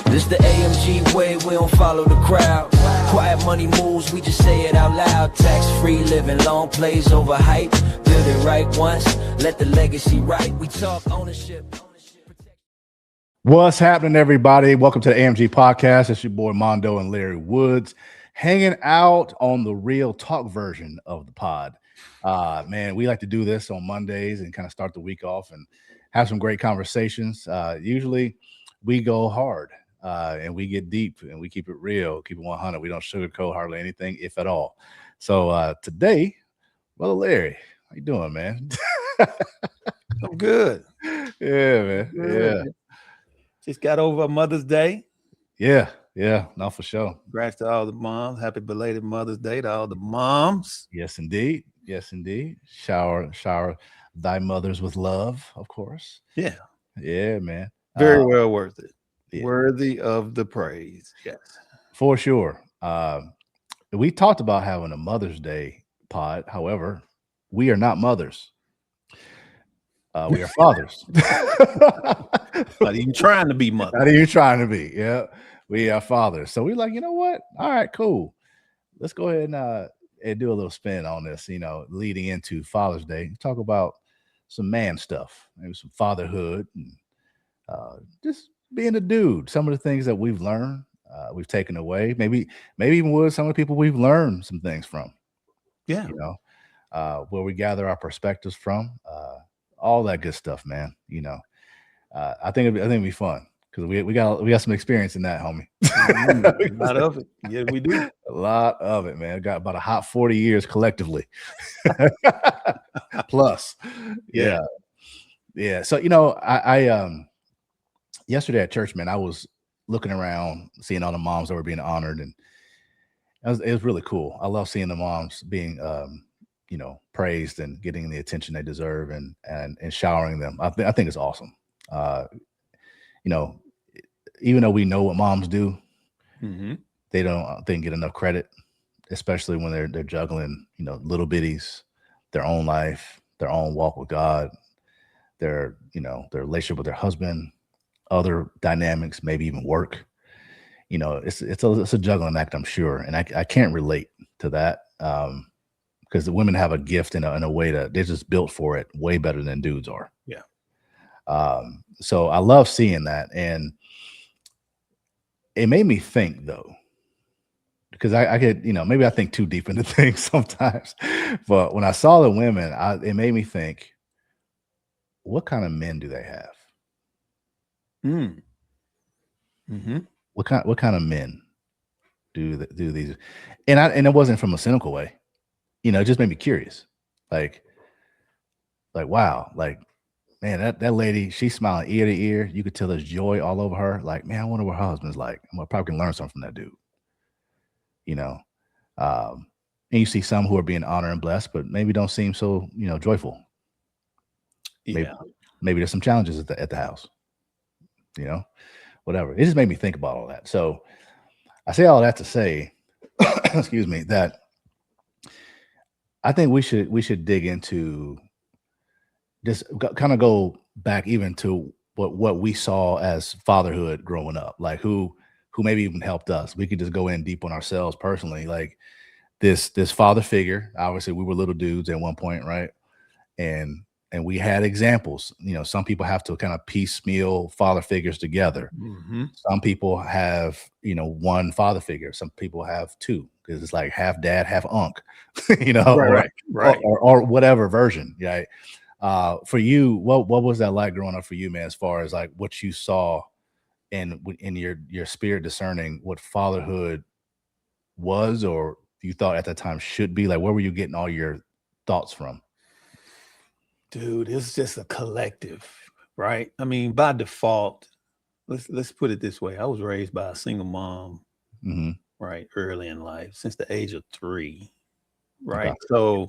This the AMG way, we don't follow the crowd. Quiet money moves, we just say it out loud. Tax-free living, long plays over hype. Build it right once, let the legacy right. We talk ownership. What's happening, everybody? Welcome to the AMG Podcast. It's your boy Mondo and Larry Woods, hanging out on the real talk version of the pod. Man, we like to do this on Mondays and kind of start the week off and have some great conversations. Usually we go hard and we get deep and we keep it real, keep it 100. We don't sugarcoat hardly anything, if at all. So today, Brother Larry, how you doing, man? I'm good. Yeah, man. Good. Yeah. Just got over Mother's Day. Yeah, no, for sure. Congrats to all the moms. Happy belated Mother's Day to all the moms. Yes, indeed. Shower thy mothers with love, of course. Yeah, man. Very well worth it. Yeah. Worthy of the praise. Yes, For sure. We talked about having a Mother's Day pod. However, we are not mothers. We are fathers. Not even trying to be mother. Not even trying to be. Yeah, we are fathers. So we're like, you know what? All right, cool. Let's go ahead and do a little spin on this, leading into Father's Day. Talk about some man stuff, maybe some fatherhood, and just being a dude. Some of the things that we've learned, we've taken away. Maybe even with some of the people we've learned some things from. Yeah. Where we gather our perspectives from. All that good stuff, man. I think it'd be fun because we got some experience in that, homie. A lot of it. Yeah, we do. A lot of it, man. Got about a hot 40 years collectively. Plus. Yeah. So, I yesterday at church, man, I was looking around, seeing all the moms that were being honored, and it was really cool. I love seeing the moms being praised and getting the attention they deserve and showering them. I think it's awesome. Even though we know what moms do, they don't get enough credit, especially when they're juggling, little bitties, their own life, their own walk with God, their relationship with their husband, other dynamics, maybe even work. It's a juggling act, I'm sure. And I can't relate to that. Because the women have a gift in a way that they're just built for it way better than dudes are. Yeah. So I love seeing that. And it made me think, though, because I could, maybe I think too deep into things sometimes. But when I saw the women, it made me think, what kind of men do they have? What kind of men do these? And it wasn't from a cynical way. It just made me curious. Like, wow, like, man, that lady, she's smiling ear to ear. You could tell there's joy all over her. Like, man, I wonder what her husband's like. I probably can learn something from that dude. And you see some who are being honored and blessed, but maybe don't seem so, joyful. Yeah. Maybe there's some challenges at the house. Whatever. It just made me think about all that. So I say all that to say, excuse me, that I think we should dig into just kind of go back even to what we saw as fatherhood growing up, like who maybe even helped us. We could just go in deep on ourselves personally, like this father figure. Obviously, we were little dudes at one point, right? And we had examples. Some people have to kind of piecemeal father figures together. Some people have one father figure. Some people have two. Because it's like half dad, half unc, right. Or whatever version, right? For you, what was that like growing up for you, man? As far as like what you saw in your spirit discerning what fatherhood was, or you thought at that time should be, like, where were you getting all your thoughts from? Dude, it's just a collective, right? I mean, by default, let's put it this way: I was raised by a single mom. Right, early in life, since the age of 3, right? Okay. So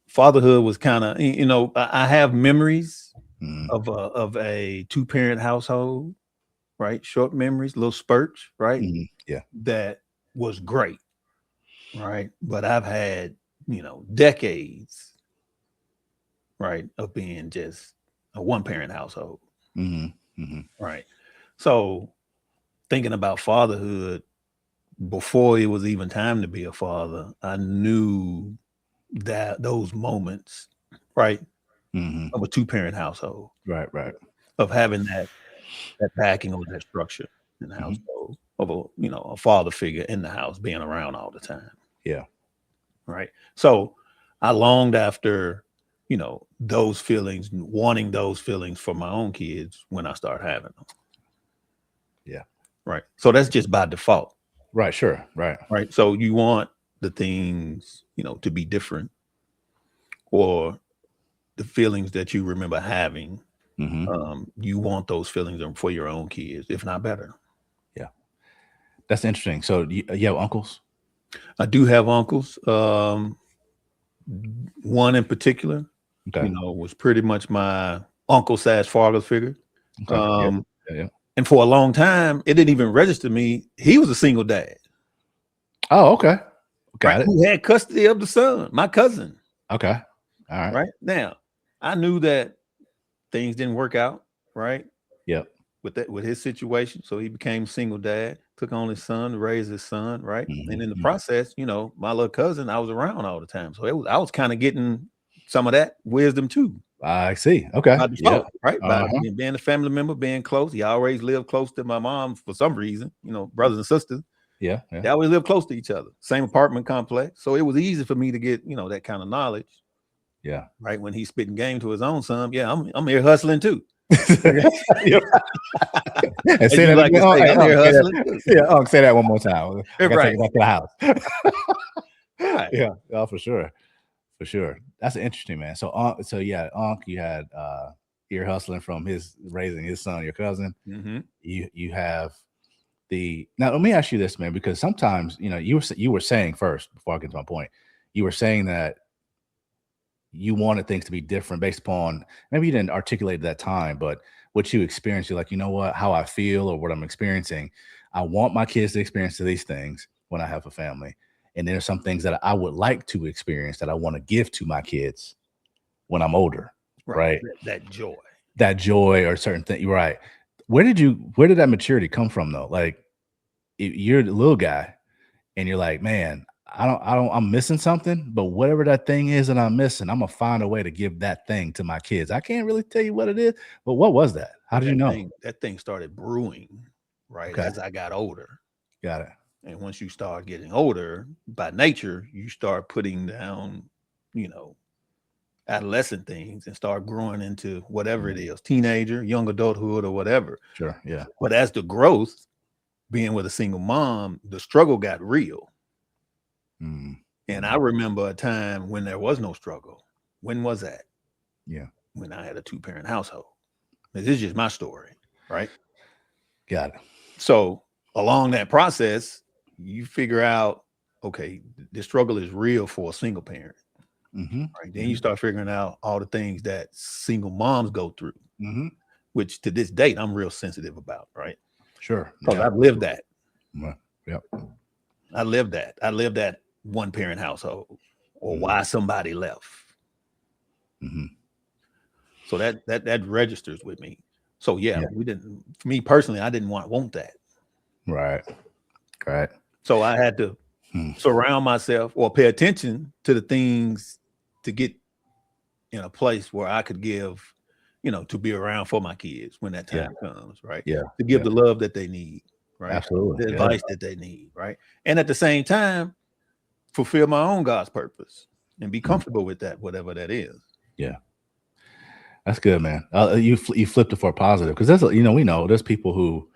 fatherhood was kind of, I have memories of a 2-parent household, right? Short memories, little spurts, right? Yeah, that was great, right? But I've had, decades, right, of being just a 1-parent household, right? So thinking about fatherhood before it was even time to be a father, I knew that those moments, right, of a 2-parent household, Right. of having that backing or that structure in the household, of a father figure in the house being around all the time. Yeah. Right. So I longed after, those feelings, wanting those feelings for my own kids when I start having them. Yeah. Right. So that's just by default. Right. Sure. Right. Right. So you want the things, to be different, or the feelings that you remember having. You want those feelings for your own kids, if not better. Yeah. That's interesting. So you have uncles? I do have uncles. One in particular, was pretty much my uncle / father figure. Okay. And for a long time, it didn't even register to me. He was a single dad. Oh, okay. Got it. Who had custody of the son, my cousin. Okay. All right. Right. Now, I knew that things didn't work out. Right. Yep. With his situation. So he became single dad, took on his son, raised his son. Right. And in the process, my little cousin, I was around all the time. So I was kind of getting some of that wisdom too. I see. Okay. By default, right? By being a family member, being close. He always lived close to my mom for some reason, brothers and sisters. Yeah. They always lived close to each other. Same apartment complex. So it was easy for me to get, that kind of knowledge. Yeah. Right. When he's spitting game to his own son. Yeah, I'm here hustling too. And say that like I'm here hustling too. Yeah. Say that one more time. Right. Back to the house. Right. Yeah. Oh, for sure. For sure. That's interesting, man. So, Unc, you had you're hustling from his raising his son, your cousin. You have now. Let me ask you this, man, because sometimes you were saying first before I get to my point, you were saying that you wanted things to be different based upon, maybe you didn't articulate at that time, but what you experienced, you're like, you know what, how I feel or what I'm experiencing, I want my kids to experience these things when I have a family. And there's some things that I would like to experience that I want to give to my kids when I'm older. Right. That joy or certain thing. Right. Where did that maturity come from though? Like you're the little guy and you're like, man, I'm missing something, but whatever that thing is that I'm missing, I'm gonna find a way to give that thing to my kids. I can't really tell you what it is, but what was that? How did you know? That thing started brewing, right? As I got older. Got it. And once you start getting older, by nature, you start putting down, adolescent things and start growing into whatever it is, teenager, young adulthood, or whatever. Sure. Yeah. But as the growth, being with a single mom, the struggle got real. And I remember a time when there was no struggle. When was that? Yeah. When I had a 2-parent household. This is just my story, right? Got it. So along that process, you figure out, okay, the struggle is real for a single parent. Right. Then you start figuring out all the things that single moms go through, which to this date I'm real sensitive about. Right. Sure. Because I've lived that. Yep. I lived that. I lived that 1-parent household, or why somebody left. So that registers with me. So we didn't. For me personally, I didn't want that. Right. So I had to surround myself or pay attention to the things to get in a place where I could give, to be around for my kids when that time comes, right? Yeah. To give the love that they need, right? Absolutely. The advice that they need, right? And at the same time, fulfill my own God's purpose and be comfortable with that, whatever that is. Yeah. That's good, man. You flipped it for a positive, because there's we know there's people who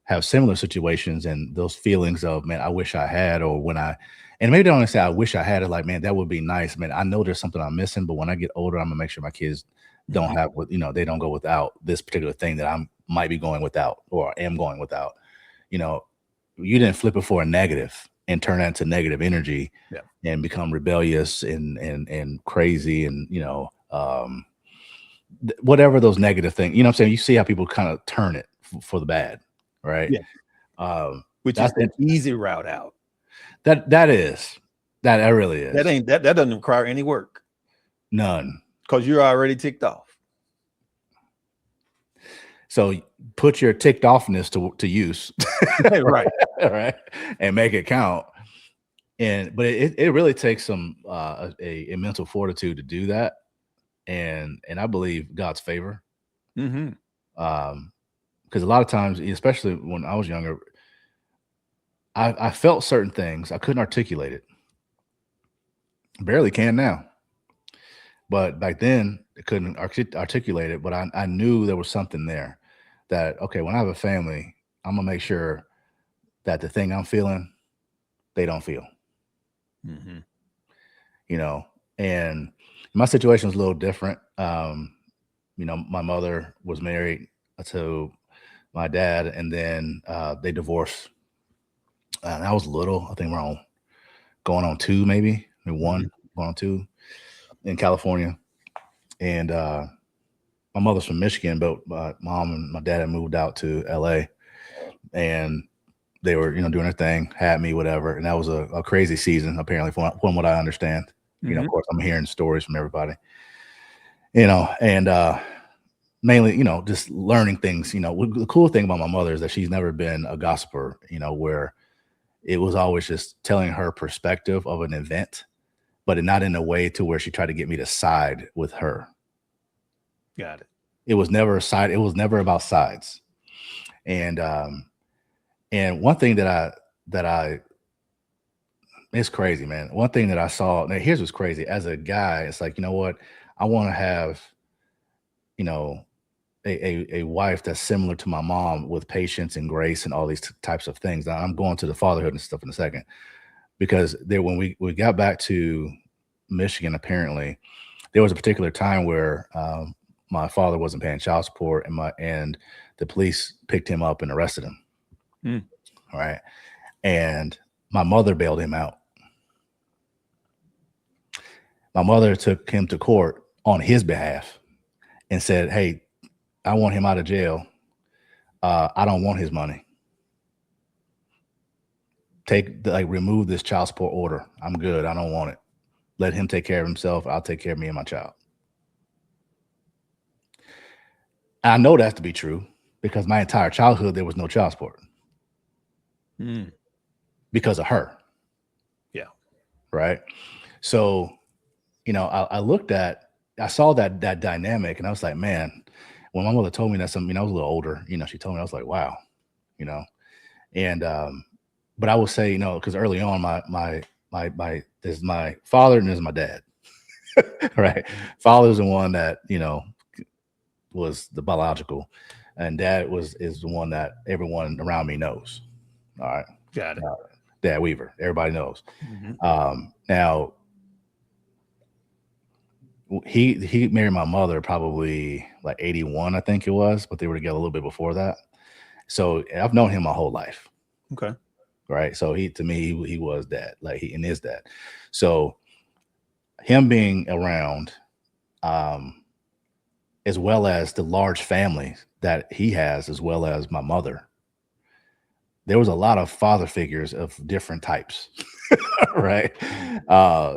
have similar situations and those feelings of, man, I wish I had, or and maybe they don't say I wish I had it, like, man, that would be nice, man. I know there's something I'm missing, but when I get older, I'm gonna make sure my kids don't have what, they don't go without this particular thing that I might be going without or am going without. You didn't flip it for a negative and turn that into negative energy and become rebellious and crazy and whatever those negative things, what I'm saying? You see how people kind of turn it for the bad, right? Yeah. Which is an easy route out. That really is. That doesn't require any work. None. Because you're already ticked off. So put your ticked offness to use, Right. right, and make it count. But it really takes some a mental fortitude to do that, and I believe God's favor. Mm-hmm. Because a lot of times, especially when I was younger, I felt certain things. I couldn't articulate it. Barely can now. But back then, I couldn't articulate it. But I knew there was something there that, okay, when I have a family, I'm going to make sure that the thing I'm feeling, they don't feel. Mm-hmm. And my situation was a little different. My mother was married to my dad, and then they divorced. And I was little. I think we're going on 2, maybe one, going on 2 in California. And my mother's from Michigan, but my mom and my dad had moved out to LA, and they were, doing their thing, had me, whatever. And that was a crazy season, apparently, from what I understand. Of course, I'm hearing stories from everybody, and mainly, just learning things. The cool thing about my mother is that she's never been a gossiper, where it was always just telling her perspective of an event, but not in a way to where she tried to get me to side with her. Got it. It was never a side. It was never about sides. And one thing that I it's crazy, man. One thing that I saw, now here's what's crazy. As a guy, it's like, you know what? I want to have, a wife that's similar to my mom, with patience and grace and all these types of things. Now, I'm going to the fatherhood and stuff in a second, because when we got back to Michigan, apparently there was a particular time where my father wasn't paying child support, and the police picked him up and arrested him. All right. And my mother bailed him out. My mother took him to court on his behalf and said, hey, I want him out of jail. I don't want his money. Remove this child support order. I'm good. I don't want it. Let him take care of himself. I'll take care of me and my child. I know that to be true because my entire childhood, there was no child support. Because of her. Yeah. Right. So, I saw that dynamic, and I was like, man, when my mother told me that, I was a little older, she told me, I was like, wow, and, but I will say, because early on, there's my father and there's my dad. Right. Father's the one that, was the biological, and dad is the one that everyone around me knows. All right. Got it. Dad Weaver. Everybody knows. Now, he married my mother probably like 81, I think it was, but they were together a little bit before that. So I've known him my whole life. Okay. Right. So to me, he was dad, and is dad. So him being around, as well as the large family that he has, as well as my mother, there was a lot of father figures of different types. Right.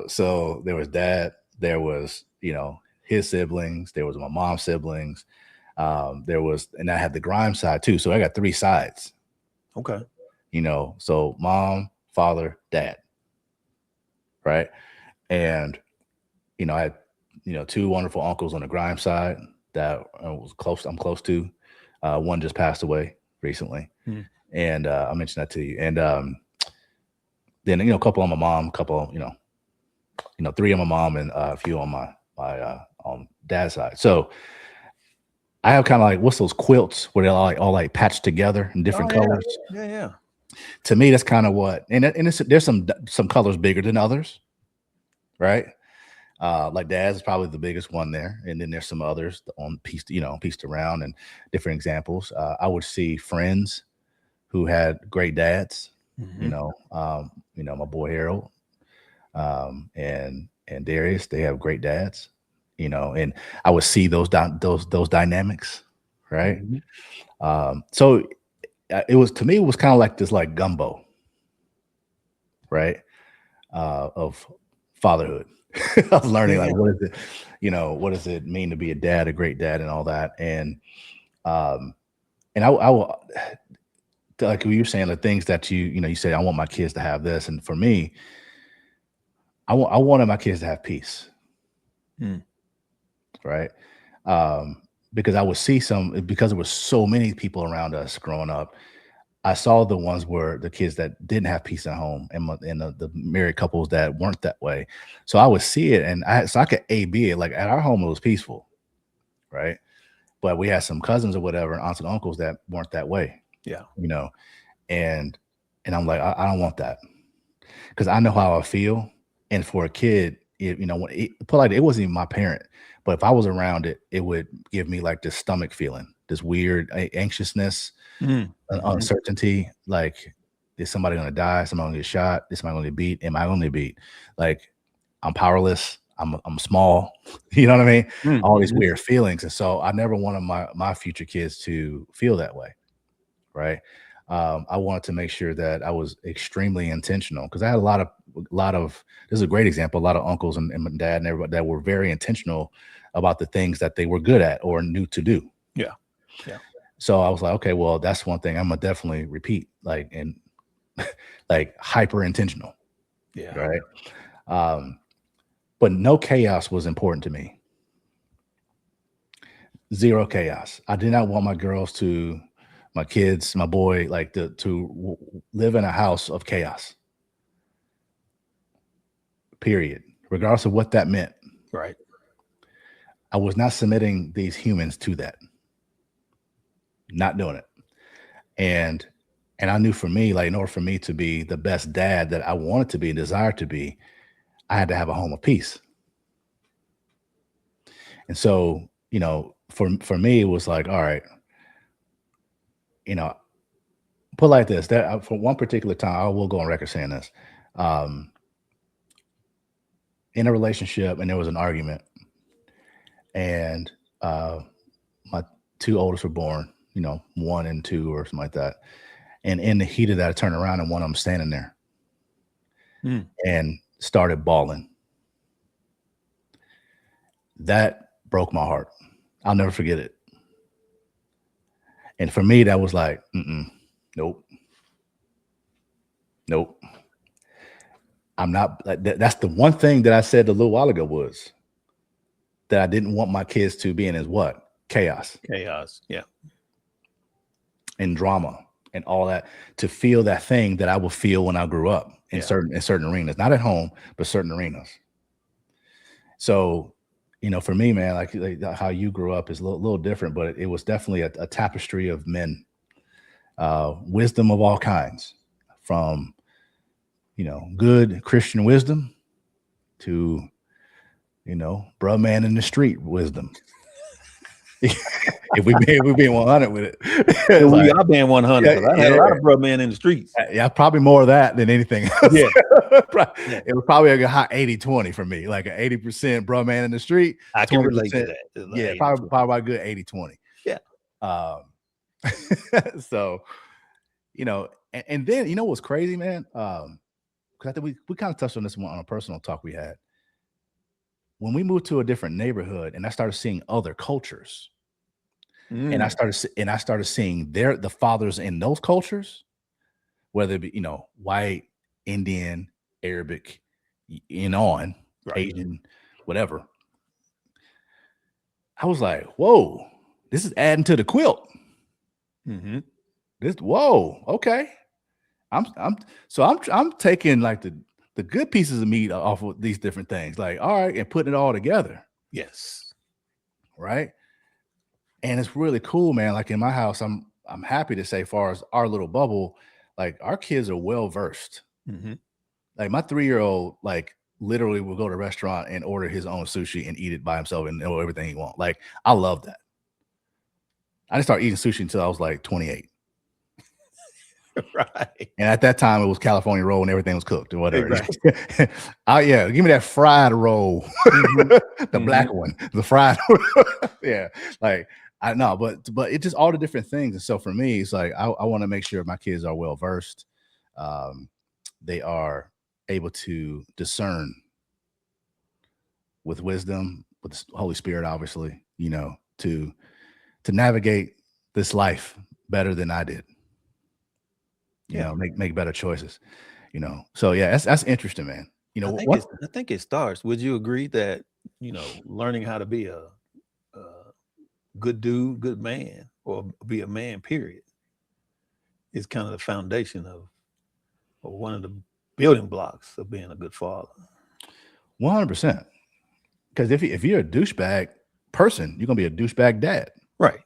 So there was dad, there was, his siblings, there was my mom's siblings. And I had the grime side too. So I got 3 sides. Okay. So mom, father, dad. Right. And, I had, 2 wonderful uncles on the grime side that I'm close to. One just passed away recently. And I mentioned that to you. And then, a couple on my mom, a couple, 3 on my mom, and a few on my on dad's side. So I have kind of like, what's those quilts where they're all patched together in different colors? Yeah. To me, that's kind of what, and there's some colors bigger than others, right? Like dad's is probably the biggest one there, and then there's some others pieced around, and different examples. I would see friends who had great dads, my boy Harold, and Darius, they have great dads, and I would see those dynamics, right? So it was kind of like this, like gumbo, right? Of fatherhood, of learning, like, what does it mean to be a dad, a great dad, and all that. And and I will, like you were saying, the things that you say, I want my kids to have this. And for me, I wanted my kids to have peace. Right. Because I would see because there was so many people around us growing up, I saw the ones where the kids that didn't have peace at home and the married couples that weren't that way. So I would see it, and I could A/B it. Like at our home, it was peaceful. Right. But we had some cousins or whatever, aunts and uncles that weren't that way. Yeah. And I'm like, I don't want that, because I know how I feel. And for a kid, it wasn't even my parent, but if I was around it, it would give me like this stomach feeling, this weird anxiousness, uncertainty. Like, is somebody going to die? Somebody going to get shot? Is somebody going to get beat? Am I going to get beat? Like, I'm powerless. I'm small. You know what I mean? All these weird feelings. And so I never wanted my future kids to feel that way. Right. I wanted to make sure that I was extremely intentional, because I had a lot of, this is a great example, a lot of uncles and dad and everybody that were very intentional about the things that they were good at or knew to do. Yeah. Yeah. So I was like, okay, well, that's one thing I'm gonna definitely repeat, like, and like hyper intentional. Yeah. Right. But no chaos was important to me. Zero chaos. I did not want my kids, my boy, like to live in a house of chaos. Period. Regardless of what that meant. Right. I was not submitting these humans to that. Not doing it. And I knew for me, like, in order for me to be the best dad that I wanted to be and desired to be, I had to have a home of peace. And so, for me, it was like, all right, put like this, that for one particular time, I will go on record saying this, in a relationship, and there was an argument, and my two oldest were born, 1 and 2 or something like that. And in the heat of that, I turned around and one of them standing there and started bawling. That broke my heart. I'll never forget it. And for me, that was like, nope. I'm not like that. That's the one thing that I said a little while ago, was that I didn't want my kids to be in is what? Chaos. Yeah. And drama and all that, to feel that thing that I would feel when I grew up in certain arenas, not at home, but certain arenas. So, for me, man, like how you grew up is a little different, but it was definitely a tapestry of men, wisdom of all kinds, from, good Christian wisdom to, bruh man in the street wisdom. If we being 100 with it, we are being 100. I had a lot of bruh man in the streets. Yeah, probably more of that than anything else. Yeah. It was probably like a hot 80-20 for me, like an 80% bruh man in the street. I can relate to that. Yeah, probably a good 80-20. Yeah. So, and then what's crazy, man? Because I think we kind of touched on this one on a personal talk we had. When we moved to a different neighborhood and I started seeing other cultures, and I started seeing the fathers in those cultures, whether it be, white, Indian, Arabic, right, Asian, whatever. I was like, whoa, this is adding to the quilt. Whoa, okay. I'm taking like the good pieces of meat off of these different things, like, all right, and putting it all together. Yes. Right. And it's really cool, man. Like in my house, I'm happy to say, as far as our little bubble, like our kids are well versed. Like my 3-year-old, like literally will go to a restaurant and order his own sushi and eat it by himself and know everything he wants. Like, I love that. I didn't start eating sushi until I was like 28. Right. And at that time, it was California roll and everything was cooked or whatever. Right. Yeah, give me that fried roll, the black one, the fried. Yeah, like I know, but it's just all the different things. And so for me, it's like I want to make sure my kids are well versed. They are able to discern with wisdom, with the Holy Spirit, obviously, to navigate this life better than I did. You know, make better choices. You know, so yeah, that's interesting, man. You know, I think it starts. Would you agree that, you know, learning how to be a good dude, good man, or be a man, period, is kind of the foundation of, or one of the building blocks of being a good father. 100%. Because if you're a douchebag person, you're gonna be a douchebag dad, right?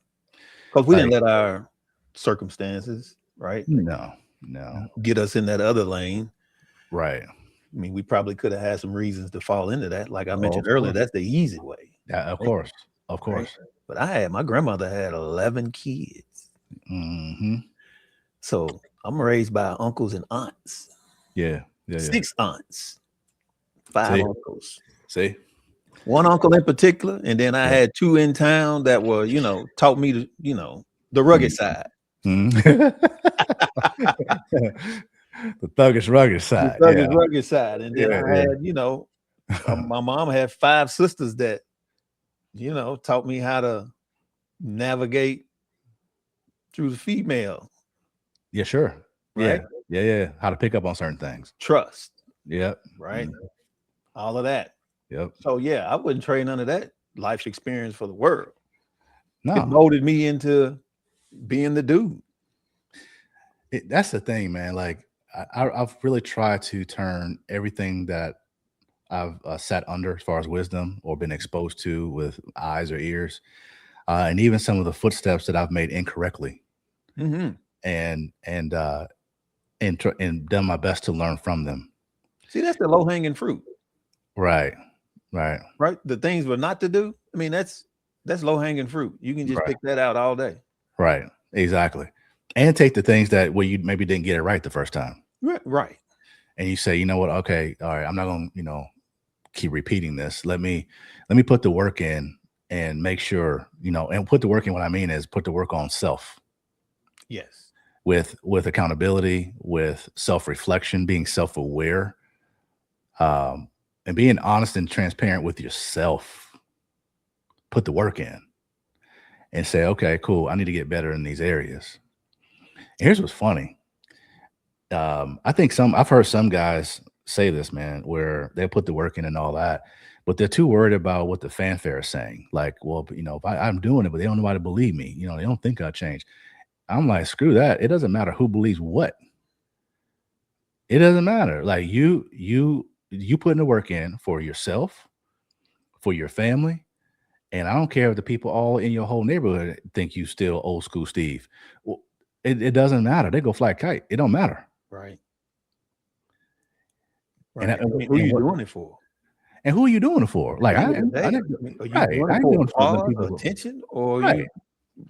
Because we didn't let our circumstances, right, no, get us in that other lane, right? I mean, we probably could have had some reasons to fall into that. Like I mentioned earlier, that's the easy way. Yeah, of course. Right? But my grandmother had 11 kids. Mm-hmm. So I'm raised by uncles and aunts. Yeah. 6 aunts, 5 uncles. See? One uncle in particular, and then I had 2 in town that were, you know, taught me to, you know, the rugged side. The thuggish rugged side. The thuggish rugged side. And then I had, you know, my mom had 5 sisters that, you know, taught me how to navigate through the female. Yeah, sure. Right? Yeah. How to pick up on certain things. Trust. Yep. Right. All of that. Yep. So yeah, I wouldn't trade none of that life experience for the world. No. It molded me into being the dude. That's the thing, man. Like I've really tried to turn everything that I've sat under as far as wisdom or been exposed to with eyes or ears, and even some of the footsteps that I've made incorrectly, and done my best to learn from them. See, that's the low hanging fruit. Right. The things were not to do. I mean, that's low hanging fruit. You can just pick that out all day. Right. Exactly. And take the things that where you maybe didn't get it right the first time. Right. And you say, you know what? Okay. All right. I'm not going to, you know, keep repeating this. Let me put the work in and make sure, you know, and put the work in. What I mean is put the work on self. Yes. With accountability, with self-reflection, being self-aware, and being honest and transparent with yourself. Put the work in and say, okay, cool. I need to get better in these areas. And here's what's funny. I think I've heard some guys say this, man, where they put the work in and all that, but they're too worried about what the fanfare is saying. Like, well, you know, if I'm doing it, but they don't know how to believe me. You know, they don't think I'll change. I'm like, screw that. It doesn't matter who believes what. It doesn't matter. Like you putting the work in for yourself, for your family. And I don't care if the people all in your whole neighborhood think you still old school Steve. Well, it doesn't matter. They go fly a kite. It don't matter. Right. And who are you doing it for? And who are you doing it for? Like, are you doing it for attention or you?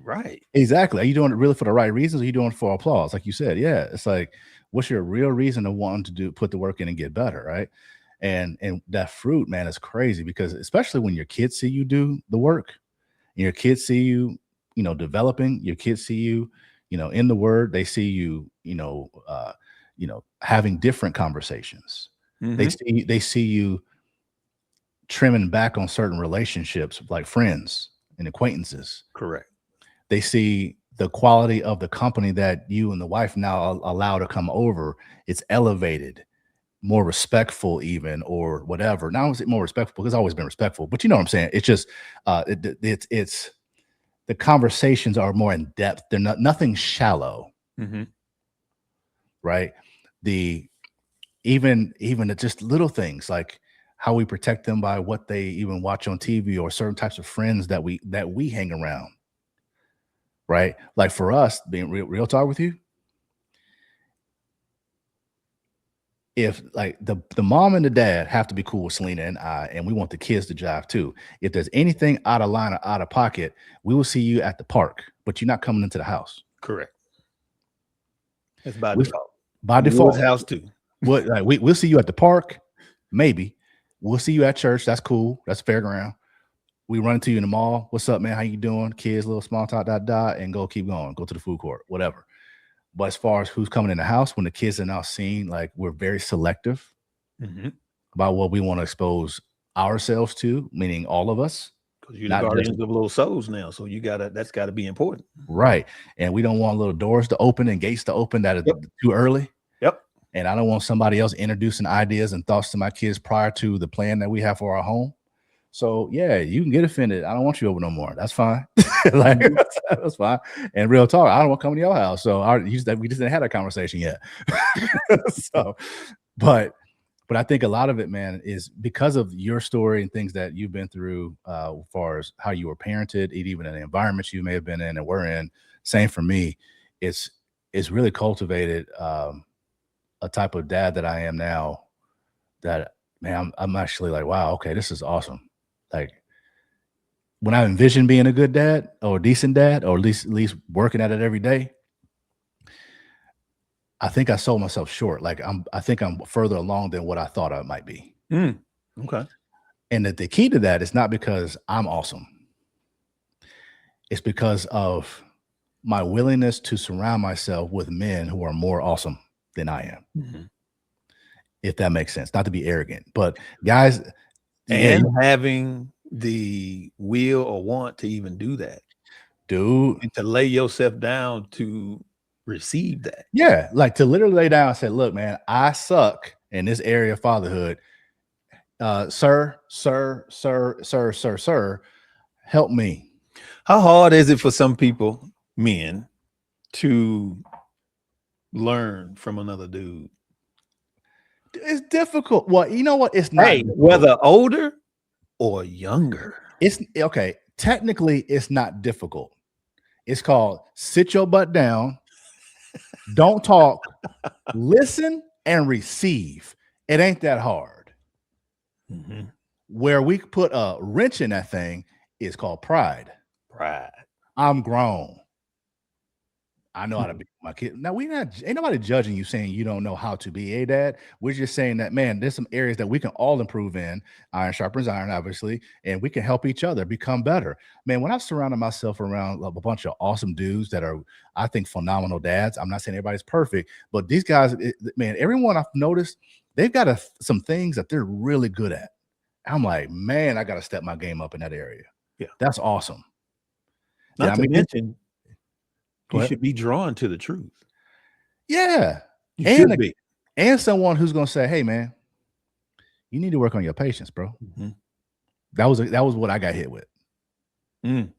Right. Exactly. Are you doing it really for the right reasons? Or are you doing it for applause? Like you said, yeah. It's like, what's your real reason to want to put the work in and get better, right? And that fruit, man, is crazy because especially when your kids see you do the work, and your kids see you, you know, developing. Your kids see you, you know, in the word. They see you, you know, having different conversations. They see you trimming back on certain relationships, like friends and acquaintances. Correct. They see the quality of the company that you and the wife now allow to come over. It's elevated, more respectful even, or whatever. Now is it more respectful? It's always been respectful, but you know what I'm saying? It's just, it's the conversations are more in depth. They're nothing shallow. Right. Even just little things like how we protect them by what they even watch on TV or certain types of friends that we hang around. Right. Like for us, being real talk with you. If like the mom and the dad have to be cool with Selena and I, and we want the kids to jive too. If there's anything out of line or out of pocket, we will see you at the park, but you're not coming into the house. Correct. It's by default. By default. House too. What like we'll see you at the park, maybe. We'll see you at church. That's cool. That's fairground. We run into you in the mall. What's up, man? How you doing? Kids, little small talk, and keep going. Go to the food court, whatever. But as far as who's coming in the house, when the kids are now seen, like we're very selective about what we want to expose ourselves to, meaning all of us. Because you're the guardians of little souls now. So that's gotta be important. Right. And we don't want little doors to open and gates to open that are too early. Yep. And I don't want somebody else introducing ideas and thoughts to my kids prior to the plan that we have for our home. So yeah, you can get offended. I don't want you over no more. That's fine. Like that's fine. And real talk, I don't want to come to your house. So we just didn't have that conversation yet. So, but I think a lot of it, man, is because of your story and things that you've been through, as far as how you were parented, even in the environments you may have been in and were in. Same for me. It's really cultivated a type of dad that I am now. That, man, I'm actually like, wow, okay, this is awesome. Like when I envisioned being a good dad or a decent dad, or at least working at it every day, I think I sold myself short. Like I think I'm further along than what I thought I might be. Okay. And that the key to that is not because I'm awesome. It's because of my willingness to surround myself with men who are more awesome than I am. Mm-hmm. If that makes sense. Not to be arrogant, but guys, and having the will or want to even do that, dude, and to lay yourself down to receive that. Yeah, like to literally lay down and say, look, man, I suck in this area of fatherhood. Sir, help me. How hard is it for some people, men, to learn from another dude? It's difficult. Well, you know what? It's not. Hey, whether older or younger. It's okay. Technically, it's not difficult. It's called sit your butt down. Don't talk, listen, and receive. It ain't that hard. Mm-hmm. Where we put a wrench in that thing is called pride. Pride. I'm grown. I know how to be my kid. Now ain't nobody judging you saying you don't know how to be a dad. We're just saying that, man, there's some areas that we can all improve in. Iron sharpens iron, obviously, and we can help each other become better. Man, when I've surrounded myself around a bunch of awesome dudes that are, I think, phenomenal dads. I'm not saying everybody's perfect, but these guys, man, everyone I've noticed, they've got some things that they're really good at. I'm like, man, I got to step my game up in that area. Yeah, that's awesome. Not to mention, you should be drawn to the truth. Yeah. You should be. And someone who's going to say, hey, man, you need to work on your patience, bro. Mm-hmm. That was what I got hit with. Hey,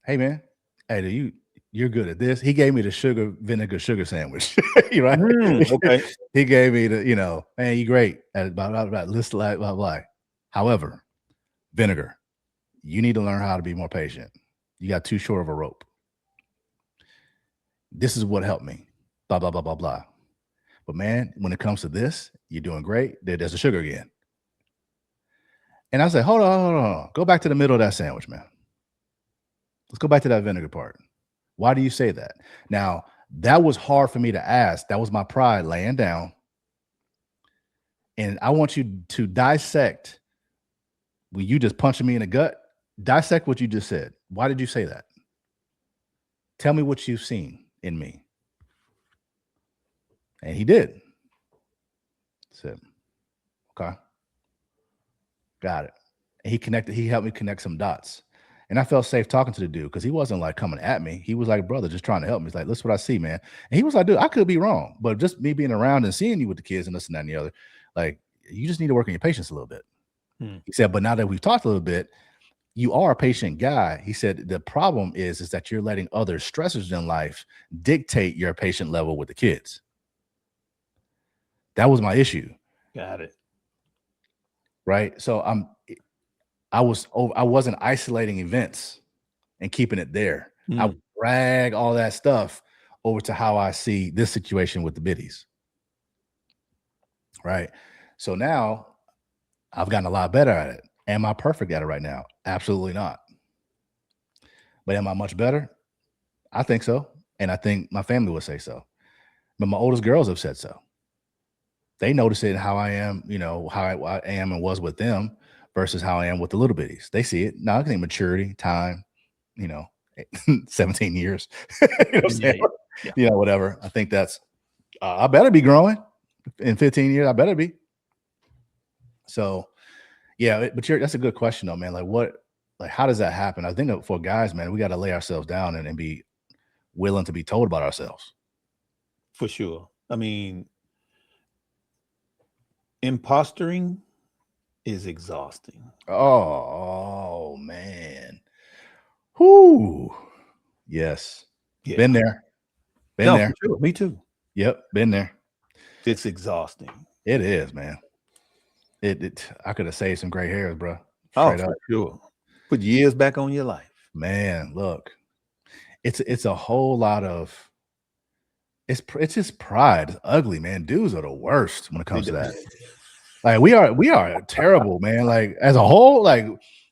man, you're good at this. He gave me the vinegar sugar sandwich. Right? Okay. He gave me the, man, you great at blah, list blah, blah, blah. However, vinegar, you need to learn how to be more patient. You got too short of a rope. This is what helped me, blah, blah, blah, blah, blah. But man, when it comes to this, you're doing great. There's the sugar again. And I said, hold on. Go back to the middle of that sandwich, man. Let's go back to that vinegar part. Why do you say that? Now, that was hard for me to ask. That was my pride laying down. And I want you to dissect, when you just punching me in the gut, dissect what you just said. Why did you say that? Tell me what you've seen in me. And he did. Said, okay. Got it. And he helped me connect some dots. And I felt safe talking to the dude because he wasn't like coming at me. He was like, brother, just trying to help me. He's like, listen what I see, man. And he was like, dude, I could be wrong. But just me being around and seeing you with the kids and this and that and the other, like, you just need to work on your patience a little bit. He said, but now that we've talked a little bit, you are a patient guy. He said, the problem is that you're letting other stressors in life dictate your patient level with the kids. That was my issue. Got it. Right. So I wasn't isolating events and keeping it there. I would drag all that stuff over to how I see this situation with the biddies. Right. So now I've gotten a lot better at it. Am I perfect at it right now? Absolutely not. But am I much better? I think so. And I think my family would say so. But my oldest girls have said so. They notice it in how I am, how I am and was with them versus how I am with the little bitties. They see it. Now I think maturity, time, 17 years, whatever. I think that's, I better be growing in 15 years. I better be. So, yeah, but that's a good question though, man. Like like, how does that happen? I think that for guys, man, we got to lay ourselves down and be willing to be told about ourselves. For sure. I mean, impostoring is exhausting. Oh man. Whoo. Yes. Yeah. Been there. No, for sure. Me too. Yep. Been there. It's exhausting. It is, man. I could have saved some gray hairs, bro. Oh, for sure. Put years back on your life. Man, look. It's a whole lot of it's just pride. It's ugly, man. Dudes are the worst when it comes to that. Like we are terrible, man. Like as a whole, like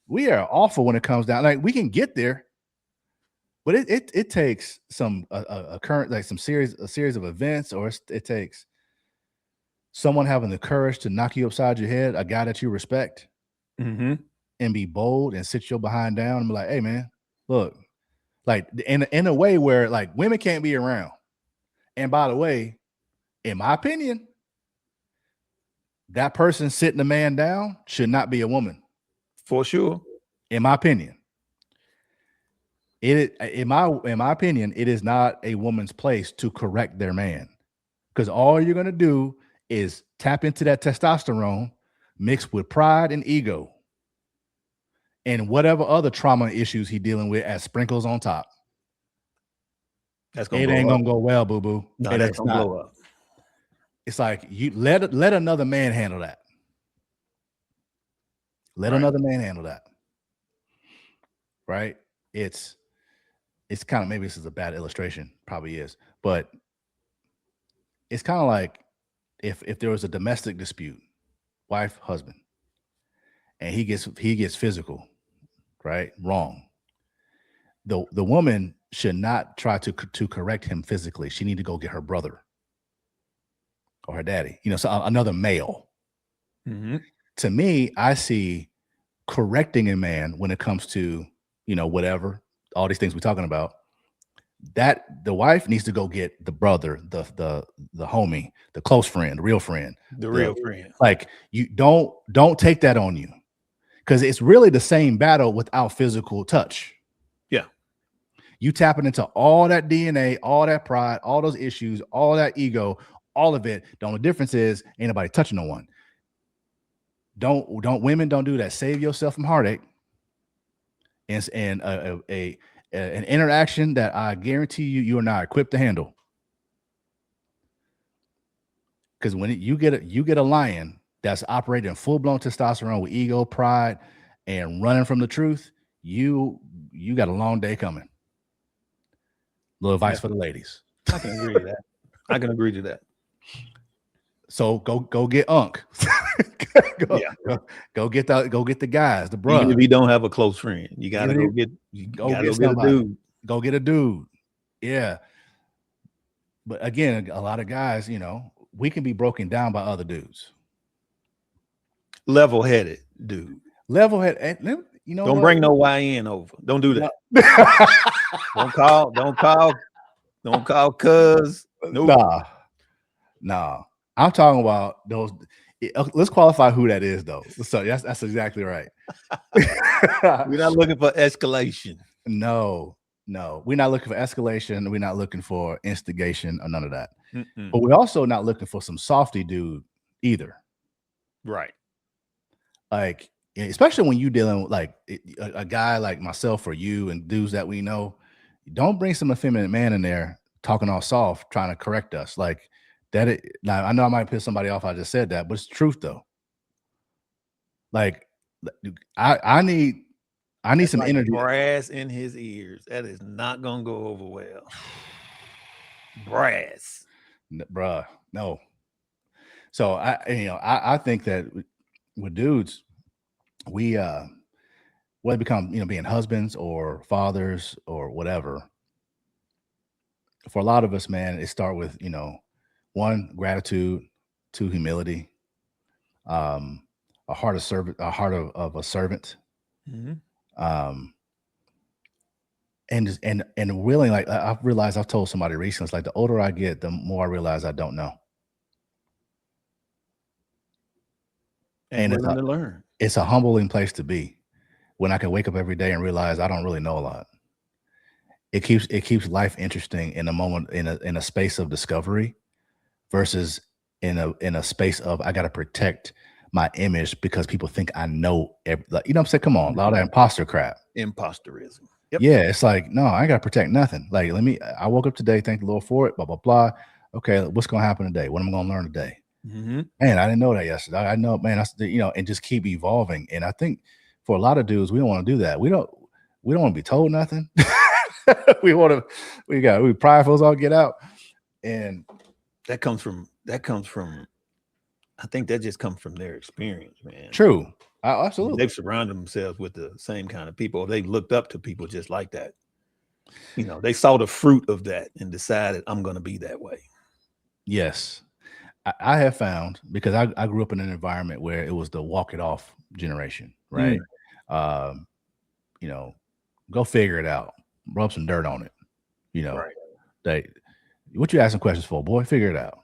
we are awful when it comes down. Like we can get there, but it takes some a current, like a series of events, or it takes someone having the courage to knock you upside your head, a guy that you respect, mm-hmm. and be bold and sit your behind down and be like, hey man, look, like in a way where like women can't be around. And by the way, in my opinion, that person sitting the man down should not be a woman. For sure. In my opinion. In my opinion, it is not a woman's place to correct their man. Because all you're going to do is tap into that testosterone mixed with pride and ego. And whatever other trauma issues he's dealing with as sprinkles on top. It ain't gonna go well, boo-boo. No, that's gonna blow up. It's like you let another man handle that. Let another man handle that. Right? It's kind of, maybe this is a bad illustration, probably is, but it's kind of like if there was a domestic dispute, wife, husband, and he gets physical, right? Wrong. The woman should not try to correct him physically. She need to go get her brother or her daddy, so another male. Mm-hmm. To me, I see correcting a man when it comes to, whatever, all these things we're talking about, that the wife needs to go get the brother, the homie, the close friend, the real friend. Like, you don't take that on you, because it's really the same battle without physical touch. Yeah. You tapping into all that DNA, all that pride, all those issues, all that ego, all of it. The only difference is ain't nobody touching no one. Women don't do that. Save yourself from heartache. And an interaction that I guarantee you are not equipped to handle. Because when you get a lion that's operating full blown testosterone with ego, pride, and running from the truth, you got a long day coming. Little advice for the ladies. I can agree to that. I can agree to that. So go get Unc. Go get the guys, the brothers. Even if you don't have a close friend, you gotta go get a dude. Go get a dude. Yeah. But again, a lot of guys, we can be broken down by other dudes. Level-headed dude. Level-headed. Don't bring no YN over. Don't do that. Don't call cuz. Nope. Nah. I'm talking about those. Let's qualify who that is, though. So that's exactly right. We're not looking for escalation. No, we're not looking for escalation. We're not looking for instigation or none of that. Mm-mm. But we're also not looking for some softy dude either. Right. Like, especially when you're dealing with like a guy like myself or you and dudes that we know, don't bring some effeminate man in there talking all soft, trying to correct us. Like that. Now I know I might piss somebody off. I just said that, but it's the truth though. Like I need some energy. Brass in his ears. That is not gonna go over well. Brass, bruh. No. So I think that with dudes, we whether become being husbands or fathers or whatever. For a lot of us, man, it start with 1, gratitude, 2, humility, a heart of a servant. Mm-hmm. And really, like I've realized, I've told somebody recently, it's like the older I get, the more I realize I don't know. And it's to learn. It's a humbling place to be. when I can wake up every day and realize I don't really know a lot. It keeps life interesting in a moment, in a space of discovery versus in a space of I got to protect my image because people think I know you know what I'm saying? Come on, a lot of imposter crap. Imposterism. Yep. Yeah, it's like, no, I ain't got to protect nothing. Like, I woke up today, thank the Lord for it, blah, blah, blah. Okay, what's going to happen today? What am I going to learn today? Mm-hmm. Man, I didn't know that yesterday. I know, man, that's and just keep evolving. And I think for a lot of dudes, we don't want to do that. We don't want to be told nothing. we prideful all get out. And that comes from, I think that just comes from their experience, man. True. Absolutely. They've surrounded themselves with the same kind of people. They've looked up to people just like that. They saw the fruit of that and decided I'm going to be that way. Yes. I have found, because I grew up in an environment where it was the walk it off generation, right? Go figure it out, rub some dirt on it. Right. What you asking questions for, boy? Figure it out.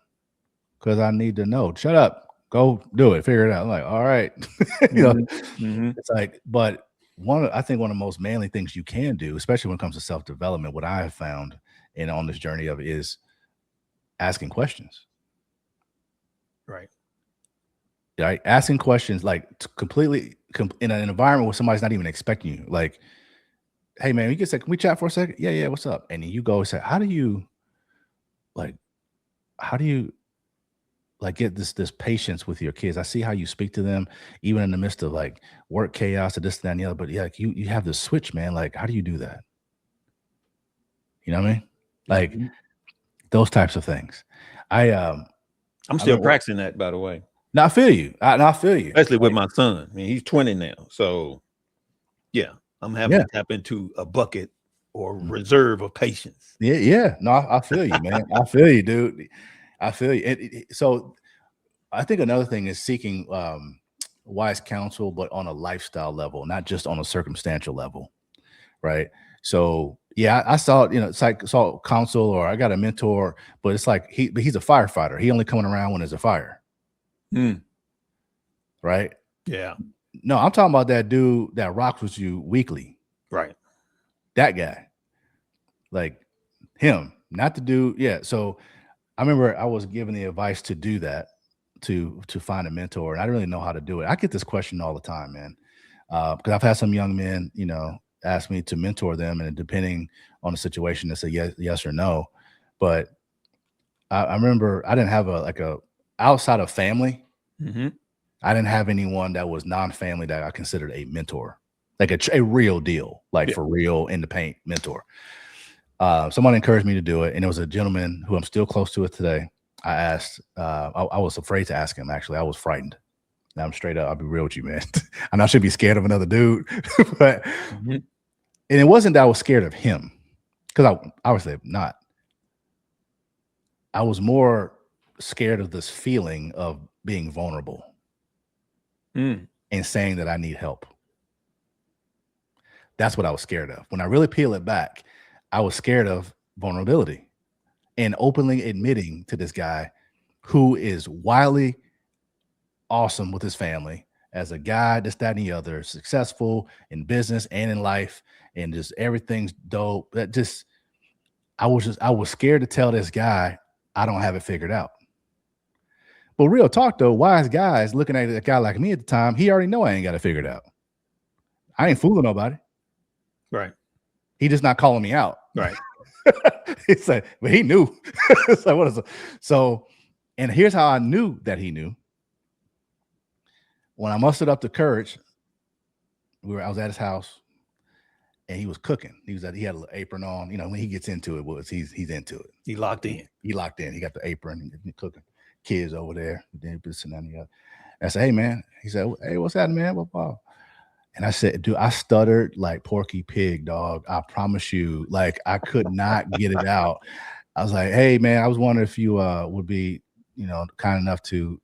Because I need to know. Shut up. Go do it. Figure it out. I'm like, all right. It's like, but I think one of the most manly things you can do, especially when it comes to self-development, what I have found on this journey of it is asking questions. Right. Asking questions like completely in an environment where somebody's not even expecting you. Like, hey man, you can say, can we chat for a second? Yeah. What's up? And then you go and say, how do you get this patience with your kids? I see how you speak to them, even in the midst of like work chaos or this, that, and the other. But yeah, you have this switch, man. Like, how do you do that? You know what I mean? Like those types of things. I'm still practicing that, by the way. No, I feel you. I feel you. Especially with my son. I mean, he's 20 now. So yeah, I'm having to tap into a bucket or reserve of patience. Yeah. No, I feel you, man. I feel you, dude. I feel you. So I think another thing is seeking wise counsel, but on a lifestyle level, not just on a circumstantial level, right? So yeah, I saw, it's like saw counsel, or I got a mentor, but it's like he's a firefighter. He only coming around when there's a fire. Right? Yeah. No, I'm talking about that dude that rocks with you weekly. Right. That guy. Like him, not the dude. Yeah. So I remember I was given the advice to do that, to find a mentor, and I didn't really know how to do it. I get this question all the time, man, because I've had some young men, ask me to mentor them, and depending on the situation, it's a yes or no. But I remember I didn't have a outside of family. I didn't have anyone that was non-family that I considered a mentor, like a real deal, like for real in the paint mentor. Someone encouraged me to do it, and it was a gentleman who I'm still close to it today. I asked, I was afraid to ask him. Actually, I was frightened. Now I'm straight up. I'll be real with you, man. And I should be scared of another dude, but and it wasn't that I was scared of him, because I obviously not. I was more scared of this feeling of being vulnerable and saying that I need help. That's what I was scared of. When I really peel it back, I was scared of vulnerability and openly admitting to this guy who is wildly awesome with his family, as a guy, this, that, and the other, successful in business and in life, and just everything's dope. I was scared to tell this guy I don't have it figured out. But real talk though, wise guys looking at a guy like me at the time, he already know I ain't got it figured out. I ain't fooling nobody. Right. He just not calling me out. Right. It's like, but he knew. It's like, what is it? So, and here's how I knew that he knew. When I mustered up the courage, I was at his house, and he was cooking. He had a little apron on. When he gets into it, he's into it. He locked in. He locked in. He got the apron and cooking. Kids over there. Then this and that and the other. I said, hey man. He said, hey, what's happening, man? Blah. And I said, dude, I stuttered like Porky Pig, dog. I promise you, like I could not get it out. I was like, hey man, I was wondering if you would be, kind enough to,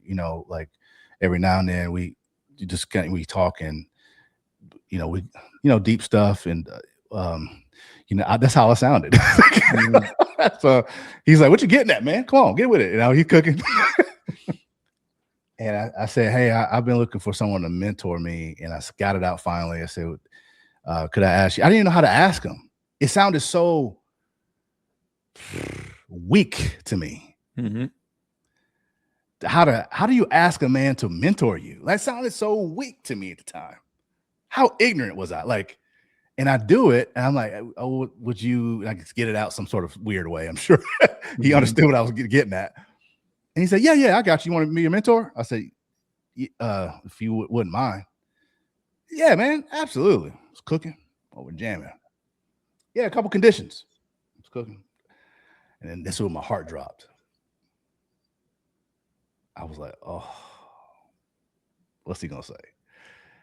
like every now and then we talk, and we deep stuff, and that's how it sounded. So he's like, what you getting at, man? Come on, get with it. He's cooking. And I said, hey, I've been looking for someone to mentor me, and I got it out finally. I said, Could I ask you? I didn't even know how to ask him. It sounded so weak to me. Mm-hmm. How do you ask a man to mentor you? That sounded so weak to me at the time. How ignorant was I? Like, and I do it, and I'm like, oh, would you? I could get it out some sort of weird way. I'm sure he understood what I was getting at. And he said, yeah, I got you. You want to be your mentor? I said, if you wouldn't mind. Yeah, man, absolutely. It's cooking. Oh, we're jamming. Yeah, a couple conditions. It's cooking. And then this is when my heart dropped. I was like, oh, what's he gonna say?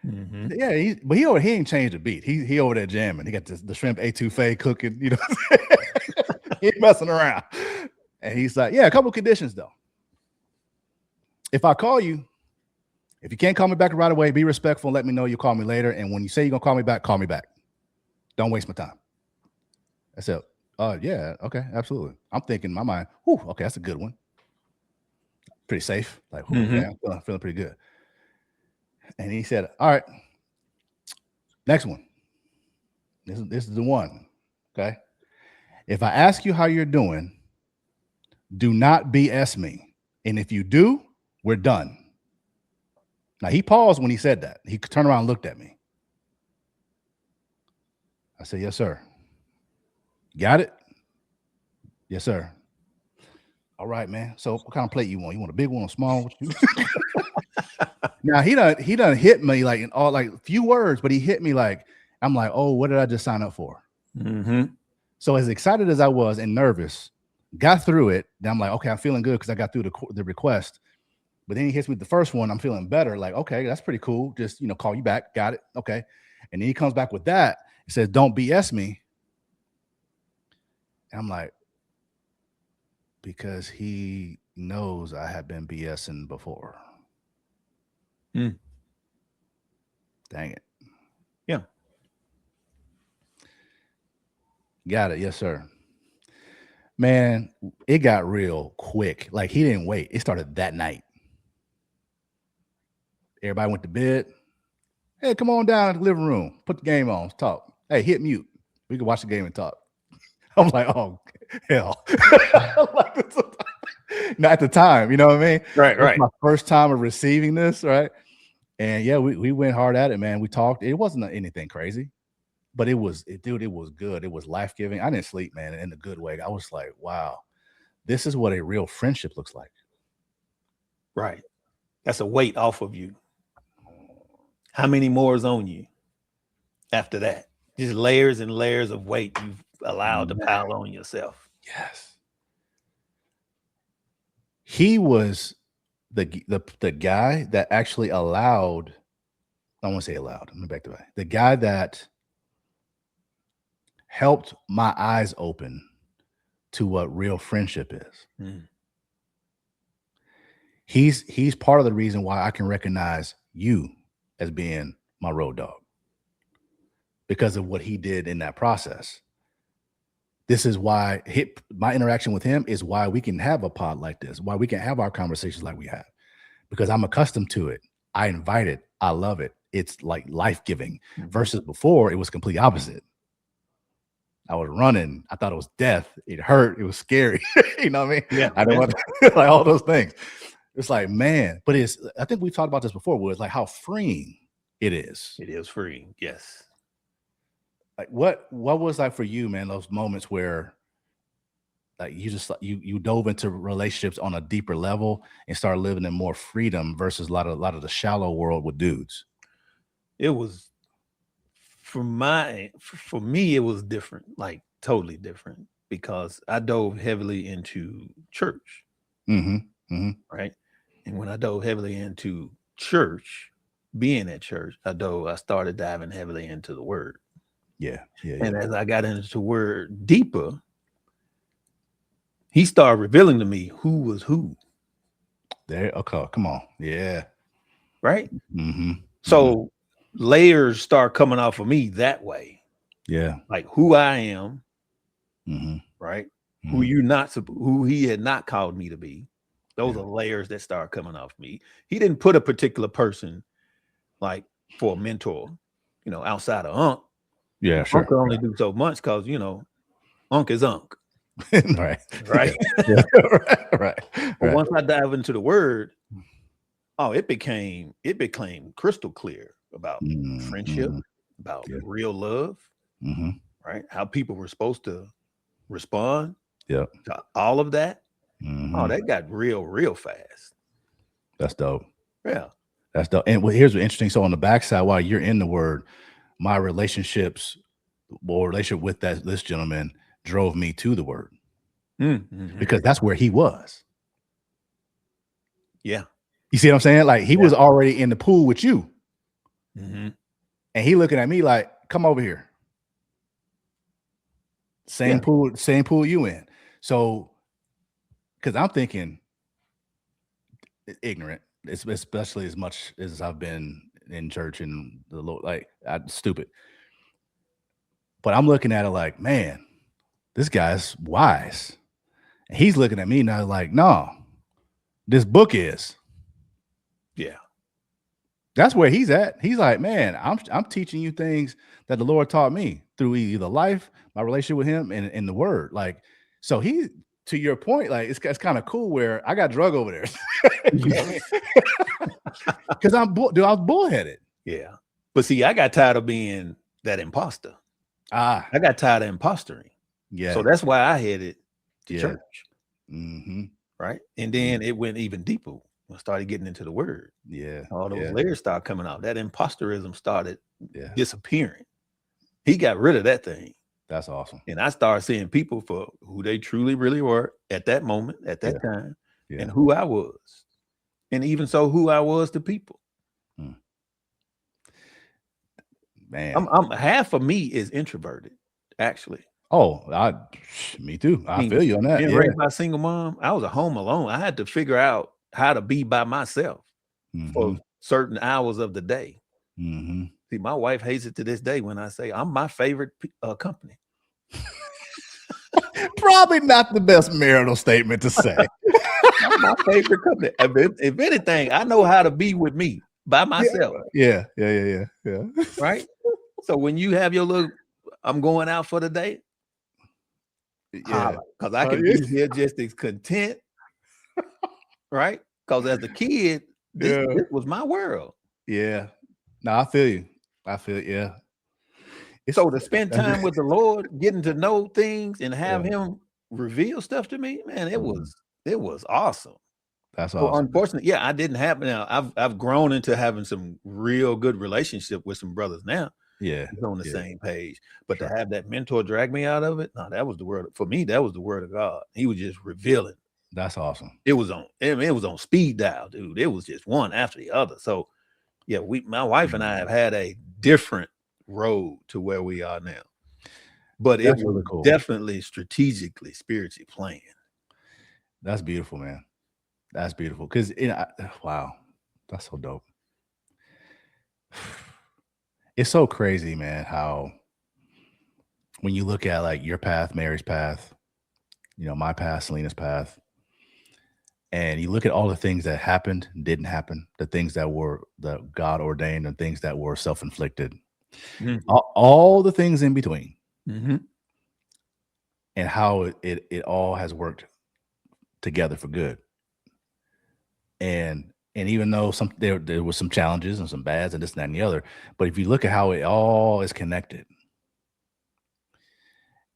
Mm-hmm. Yeah, but he ain't changed a beat. He over there jamming. He got the shrimp etouffee cooking, you know. He ain't messing around. And he's like, yeah, a couple conditions though. If I call you, if you can't call me back right away, be respectful and let me know you call me later. And when you say you're gonna call me back. Don't waste my time. I said, yeah, okay, absolutely. I'm thinking in my mind, okay, that's a good one. Pretty safe. Like, yeah, I'm feeling pretty good. And he said, all right, next one. This is the one. Okay. If I ask you how you're doing, do not BS me. And if you do, we're done. Now he paused when he said that. He turned around and looked at me. I said, yes, sir. Got it? Yes, sir. All right, man. So what kind of plate you want? You want a big one or small? Now he done hit me like in all like few words, but he hit me like, I'm like, oh, what did I just sign up for? Mm-hmm. So as excited as I was and nervous, got through it. Then I'm like, okay, I'm feeling good because I got through the request. But then he hits me with the first one. I'm feeling better. Like, okay, that's pretty cool. Just, call you back. Got it. Okay. And then he comes back with that. He says, don't BS me. And I'm like, because he knows I have been BSing before. Dang it. Yeah. Got it. Yes, sir. Man, it got real quick. Like he didn't wait. It started that night. Everybody went to bed. Hey, come on down to the living room. Put the game on. Talk. Hey, hit mute. We can watch the game and talk. I'm like, oh, hell. Not at the time, you know what I mean? Right. My first time of receiving this, right? And yeah, we went hard at it, man. We talked. It wasn't anything crazy, but it was good. It was life-giving. I didn't sleep, man, in a good way. I was like, wow, this is what a real friendship looks like. Right. That's a weight off of you. How many more is on you after that? Just layers and layers of weight you've allowed to pile on yourself. Yes. He was the guy that actually allowed, I want to say allowed, let me back to that. The guy that helped my eyes open to what real friendship is. He's part of the reason why I can recognize you as being my road dog, because of what he did in that process. This is why my interaction with him is why we can have a pod like this, why we can have our conversations like we have, because I'm accustomed to it. I invite it. I love it. It's like life-giving versus before it was complete opposite. I was running. I thought it was death. It hurt. It was scary. You know what I mean? Yeah. I don't want like all those things. It's like, man, but I think we've talked about this before, was like how freeing it is. It is freeing. Yes. Like what was like for you, man, those moments where like you just you dove into relationships on a deeper level and started living in more freedom versus a lot of the shallow world with dudes? It was for me, it was different, like totally different, because I dove heavily into church. Right. And when I dove heavily into church, being at church, I started diving heavily into the word. Yeah. And as I got into the word deeper, he started revealing to me who was who. There, okay, come on. Yeah. Right. So layers start coming off of me that way. Yeah. Like who I am. Right. Who he had not called me to be. Those are layers that start coming off me. He didn't put a particular person like for a mentor, outside of Unc. Yeah, sure. Unc can only do so much because, Unc is Unc. Right. Right. Yeah. Right. But once I dive into the word, it became crystal clear about friendship, about real love, right? How people were supposed to respond to all of that. That got real fast. That's dope. Yeah. That's dope. And here's what's interesting. So on the backside, while you're in the word, my relationship with this gentleman drove me to the word. Because that's where he was. Yeah. You see what I'm saying? Like he was already in the pool with you. And he looking at me like, come over here. Same pool you in. So, because I'm thinking ignorant, especially as much as I've been in church and the Lord, like I'm stupid. But I'm looking at it like, man, this guy's wise. And he's looking at me now like, no, this book is. Yeah. That's where he's at. He's like, man, I'm teaching you things that the Lord taught me through either life, my relationship with him, and the word. Like, so he, to your point, like it's kind of cool where I got drug over there. Because I was bullheaded. Yeah. But see, I got tired of being that imposter. I got tired of impostoring. Yeah. So that's why I headed to church. Right. And then it went even deeper. I started getting into the word. Yeah. All those layers started coming out. That imposterism started disappearing. He got rid of that thing. That's awesome. And I started seeing people for who they truly really were at that moment, at that time, and who I was. And even so, who I was to people. Man. I'm half of me is introverted, actually. Oh, me too. I feel you on that. Being raised by a single mom, I was at home alone. I had to figure out how to be by myself for certain hours of the day. See, my wife hates it to this day when I say I'm my favorite company. Probably not the best marital statement to say. I'm my favorite company. If anything, I know how to be with me by myself. Yeah. Right? So when you have your little, I'm going out for the day. Yeah. Because I can be here just as content. Right? Because as a kid, this was my world. Yeah. No, I feel you. So to spend time with the Lord, getting to know things and have him reveal stuff to me, man, it was awesome. That's awesome. Well, unfortunately, I didn't have now. I've grown into having some real good relationship with some brothers now. Yeah. It's on the same page. But to have that mentor drag me out of it, no, that was the word for me. That was the word of God. He was just revealing. That's awesome. It was on speed dial, dude. It was just one after the other. So yeah, my wife and I have had a different road to where we are now. But it was really cool. Definitely strategically, spiritually planned. That's beautiful, man. That's beautiful. Because wow, that's so dope. It's so crazy, man, how when you look at like your path, Mary's path, my path, Selena's path, and you look at all the things that happened, didn't happen, the things that God ordained and things that were self-inflicted, all the things in between, and how it all has worked together for good. And even though there was some challenges and some bads and this and that and the other, but if you look at how it all is connected,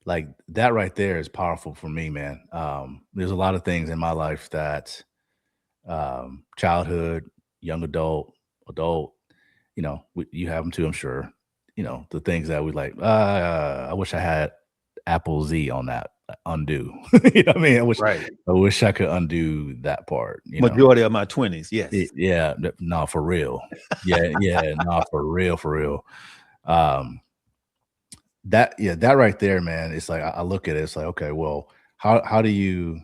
like that right there is powerful for me, man. There's a lot of things in my life that childhood, young adult, you have them too, I'm sure. The things that we like, I wish I had Apple Z on that undo. You know what I mean? I wish I could undo that part. Majority of my 20s, yes. No, for real. No, for real. That right there, man. It's like I look at it. It's like, okay, well, how do you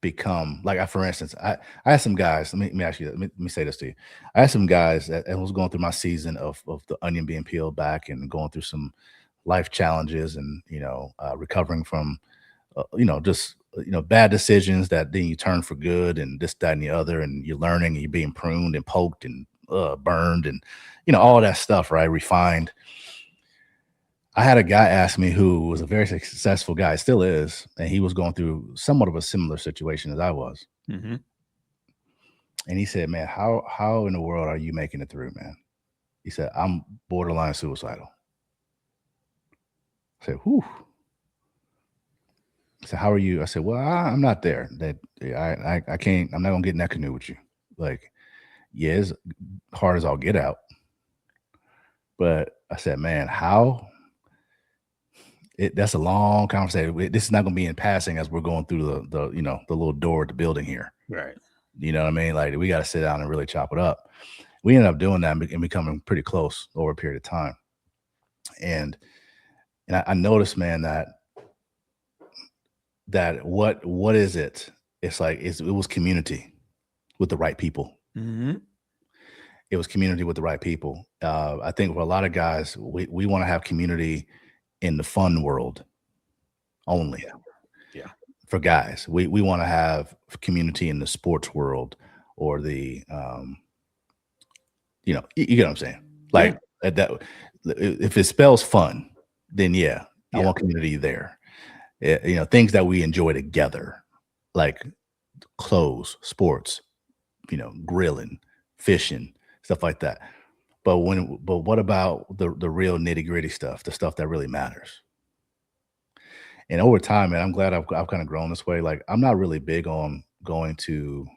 become like? For instance, I had some guys. Let me ask you. Let me say this to you. I had some guys that was going through my season of the onion being peeled back and going through some life challenges and recovering from just bad decisions that then you turn for good and this, that, and the other, and you're learning and you're being pruned and poked and burned and all that stuff, right? Refined. I had a guy ask me who was a very successful guy, still is, and he was going through somewhat of a similar situation as I was. Mm-hmm. And he said, man, how in the world are you making it through, man? He said, I'm borderline suicidal. I said, whew. He said, how are you? I said, well, I'm not there. That I can't, I'm not going to get in that canoe with you. Like, yeah, it's hard as I'll get out. But I said, man, how? That's a long conversation. This is not going to be in passing as we're going through the little door of the building here. Right. You know what I mean? Like, we got to sit down and really chop it up. We ended up doing that and becoming pretty close over a period of time. And I noticed, man, that what is it? It's like it was community with the right people. Mm-hmm. It was community with the right people. I think for a lot of guys, we want to have community in the fun world only. Yeah. For guys, we want to have community in the sports world or the you get what I'm saying? Like that, if it spells fun, then I want community there. Things that we enjoy together, like clothes, sports, grilling, fishing, stuff like that. But what about the real nitty gritty stuff, the stuff that really matters? And over time, man, I'm glad I've kind of grown this way. Like, I'm not really big on going to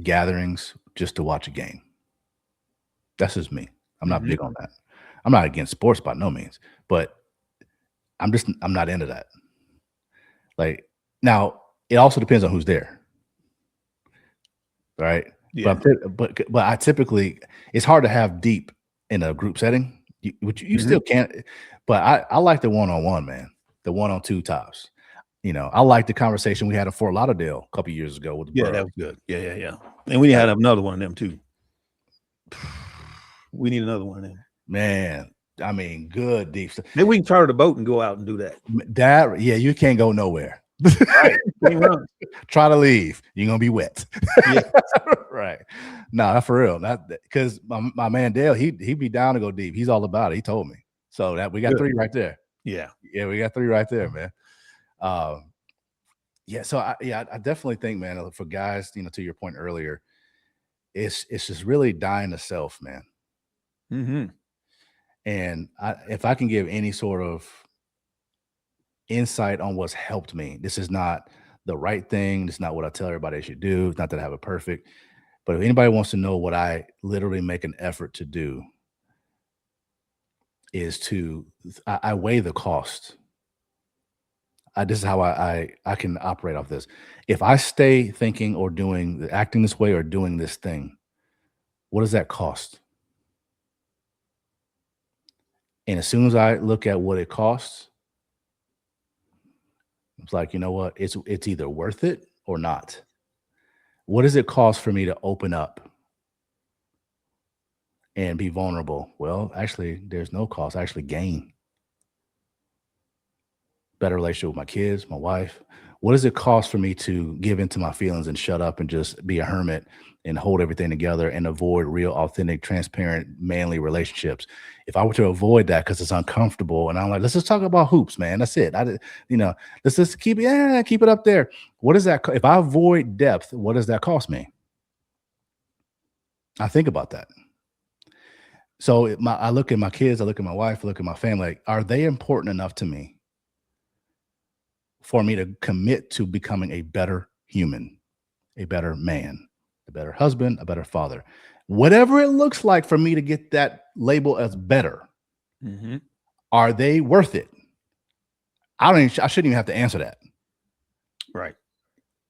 gatherings just to watch a game. That's just me. I'm not big on that. I'm not against sports by no means, but I'm not into that. Like, now it also depends on who's there. Right. Yeah. But I typically, it's hard to have deep in a group setting, which you still can't, but I like the one-on-one, man, the 1-on-2 tops. I like the conversation we had in Fort Lauderdale a couple of years ago with the that was good. Yeah. And we had another one of them too. We need another one of them. Man, I mean, good deep stuff. Maybe we can charter the boat and go out and do that. You can't go nowhere. Right. Try to leave. You're gonna be wet. Yeah. Right. No, for real. Not because my man Dale, he'd be down to go deep. He's all about it. He told me. So that we got three right there. Yeah. Yeah, we got three right there, man. So I definitely think, man, for guys, to your point earlier, it's just really dying to self, man. Mm-hmm. And if I can give any sort of insight on what's helped me, this is not the right thing. It's not what I tell everybody they should do. It's not that I have it perfect. But if anybody wants to know what I literally make an effort to do, is I weigh the cost. This is how I can operate off this. If I stay thinking or acting this way or doing this thing, what does that cost? And as soon as I look at what it costs, it's like, you know what? It's either worth it or not. What does it cost for me to open up and be vulnerable? Well, actually, there's no cost. I actually gain. Better relationship with my kids, my wife. What does it cost for me to give into my feelings and shut up and just be a hermit and hold everything together and avoid real, authentic, transparent, manly relationships? If I were to avoid that because it's uncomfortable and I'm like, let's just talk about hoops, man. That's it. Let's just keep it up there. What is that? If I avoid depth, what does that cost me? I think about that. So I look at my kids, I look at my wife, I look at my family. Like, are they important enough to me for me to commit to becoming a better human, a better man, a better husband, a better father? Whatever it looks like for me to get that label as better, are they worth it? I shouldn't even have to answer that. Right.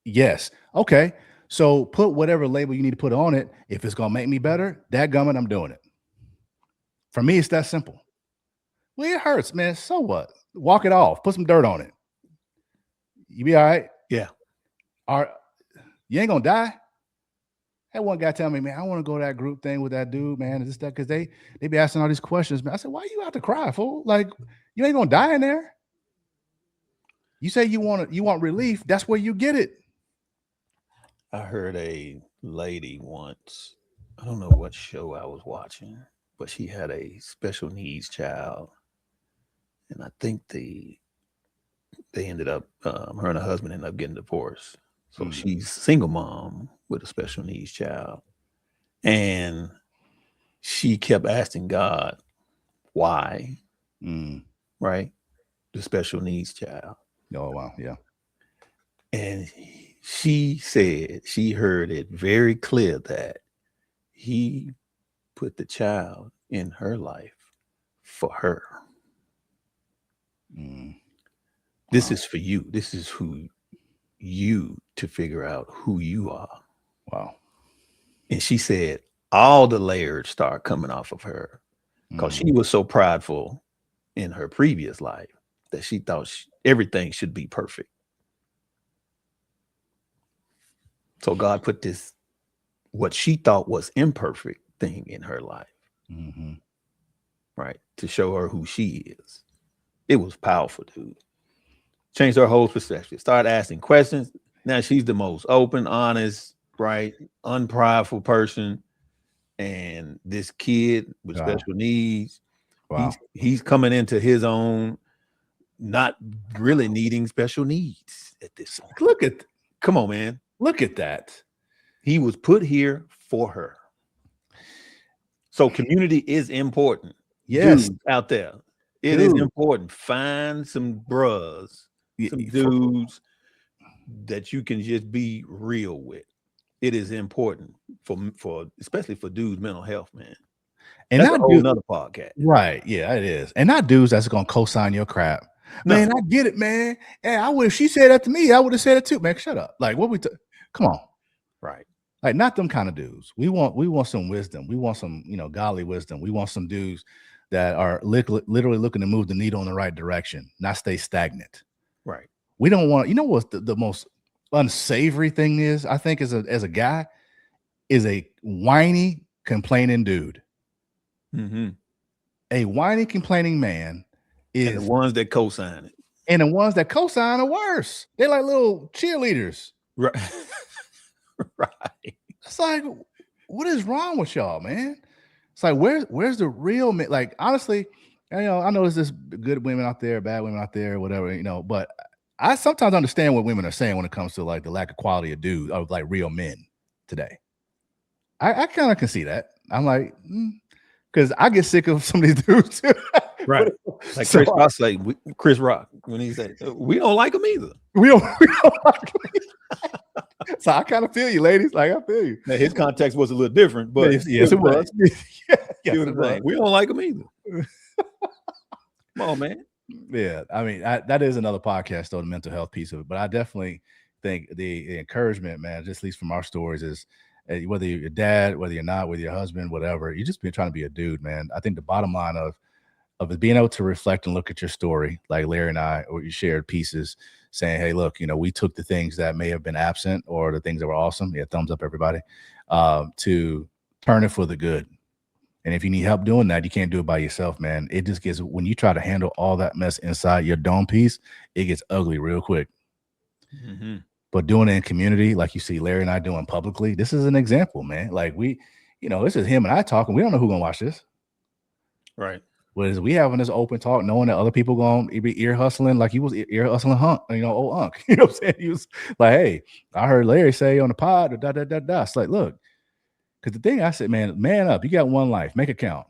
Yes. Okay. So put whatever label you need to put on it. If it's going to make me better, dadgummit, I'm doing it. For me, it's that simple. Well, it hurts, man. So what? Walk it off. Put some dirt on it. You be all right? Yeah. You ain't gonna die. Had one guy tell me, man, I want to go to that group thing with that dude, man. Is this that? Because they be asking all these questions, man. I said, why you have to cry, fool? Like, you ain't gonna die in there. You say you want relief. That's where you get it. I heard a lady once. I don't know what show I was watching. but she had a special needs child, and I think they ended up, her and her husband ended up getting divorced. So she's single mom with a special needs child, and she kept asking God why, right? The special needs child. Oh wow, yeah. And she said she heard it very clear that he put the child in her life for her. This is for you. This is who you to figure out who you are. Wow. And she said all the layers start coming off of her because she was so prideful in her previous life that she thought everything should be perfect. So God put this, what she thought was imperfect thing in her life, right? To show her who she is. It was powerful, dude. Changed her whole perspective. Started asking questions. Now she's the most open, honest, right, unprideful person. And this kid with special needs, he's coming into his own, not really needing special needs at this point. Come on, man. Look at that. He was put here for her. So community is important. Yes. Dudes out there. It is important. Find some bros, some dudes that you can just be real with. It is important for especially for dudes' mental health, man. And that's a whole nother podcast. Right. Yeah, it is. And not dudes that's gonna co-sign your crap. No. Man, I get it, man. Hey, I would, if she said that to me, I would have said it too. Man, shut up. Like, what come on. Right. Like, not them kind of dudes. We want some wisdom. We want some, godly wisdom. We want some dudes that are literally looking to move the needle in the right direction, not stay stagnant. Right. We don't want, what the most unsavory thing is, I think, as a guy, is a whiny, complaining dude. A whiny, complaining man is and the ones that co-sign it. And the ones that co-sign are worse. They're like little cheerleaders. Right. Right. It's like, what is wrong with y'all, man? It's like, where's the real man? Like, honestly, I know there's this good women out there, bad women out there, whatever, but I sometimes understand what women are saying when it comes to like the lack of quality of dudes, of like real men today. I kind of can see that. I'm like, because I get sick of some of these dudes too. Right. Like Chris Rock, Chris Rock, when he said, we don't like them either. We don't like them either. So I kind of feel you, ladies. Like, I feel you. Now, his context was a little different, but yes, it was. We don't like them either. Come on, man. Yeah, I mean, that is another podcast, though, the mental health piece of it. But I definitely think the encouragement, man, just at least from our stories, is whether you're your dad, whether you're not, whether your husband, whatever, you just been trying to be a dude, man. I think the bottom line of being able to reflect and look at your story, like Larry and I, or you shared pieces saying, hey, look, we took the things that may have been absent or the things that were awesome. Yeah, thumbs up, everybody, to turn it for the good. And if you need help doing that, you can't do it by yourself, man. It just gets, when you try to handle all that mess inside your dome piece, it gets ugly real quick. But doing it in community, like you see Larry and I doing publicly, this is an example, man. Like this is him and I talking. We don't know who's going to watch this. Right. Whereas we having this open talk, knowing that other people going to be ear hustling, like he was ear hustling old Unc. You know what I'm saying? He was like, hey, I heard Larry say on the pod, It's like, look, because the thing I said, man up. You got one life. Make it count.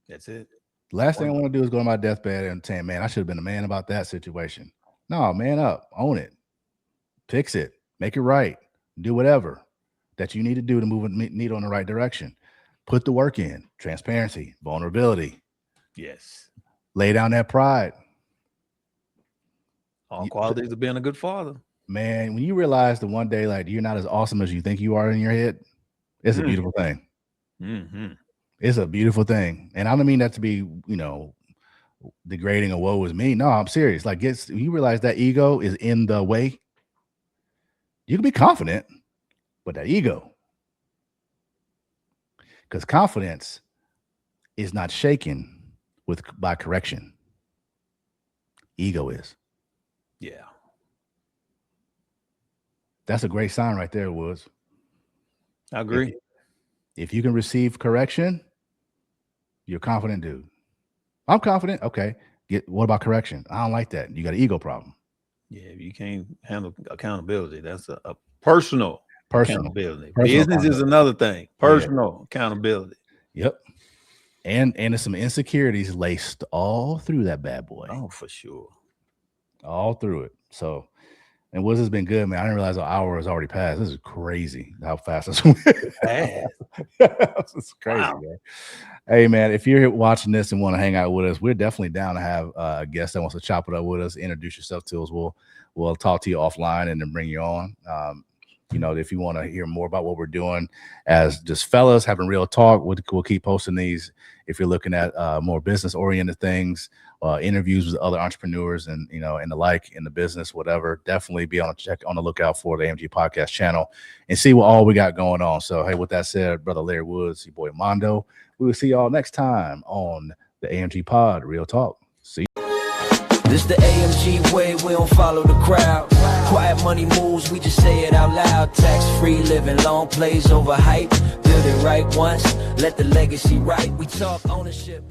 That's it. Last thing I want to do is go to my deathbed and say, man, I should have been a man about that situation. No, man up. Own it. Fix it. Make it right. Do whatever that you need to do to move the needle in the right direction. Put the work in. Transparency, vulnerability. Yes. Lay down that pride. All qualities of being a good father. Man, when you realize that one day, like, you're not as awesome as you think you are in your head, it's a beautiful thing. It's a beautiful thing. And I don't mean that to be, degrading or woe is me. No, I'm serious. Like, you realize that ego is in the way. You can be confident, but that ego. Because confidence is not shaken by correction. Ego is. Yeah. That's a great sign right there, Woods. I agree. If you can receive correction, You're a confident dude. I'm confident. Okay. What about correction? I don't like that. You got an ego problem. Yeah, you can't handle accountability. That's a personal accountability. Business is another thing. Personal accountability. Yep. And there's some insecurities laced all through that bad boy. Oh, for sure. All through it. So, and Woods has been good, man. I didn't realize the hour has already passed. This is crazy how fast this went. This is crazy, man. Hey, man, if you're watching this and want to hang out with us, we're definitely down to have a guest that wants to chop it up with us, introduce yourself to us. We'll talk to you offline and then bring you on. If you want to hear more about what we're doing as just fellas having real talk, we'll keep posting these. If you're looking at more business oriented things, interviews with other entrepreneurs and the like in the business, whatever, definitely be on the lookout for the AMG Podcast channel and see what all we got going on. So, hey, with that said, brother Larry Woods, your boy Mondo, we will see y'all next time on the AMG Pod Real Talk. See you. This the AMG way, we don't follow the crowd. Quiet money moves, we just say it out loud. Tax-free living, long plays over hype. Build it right once, let the legacy right. We talk ownership.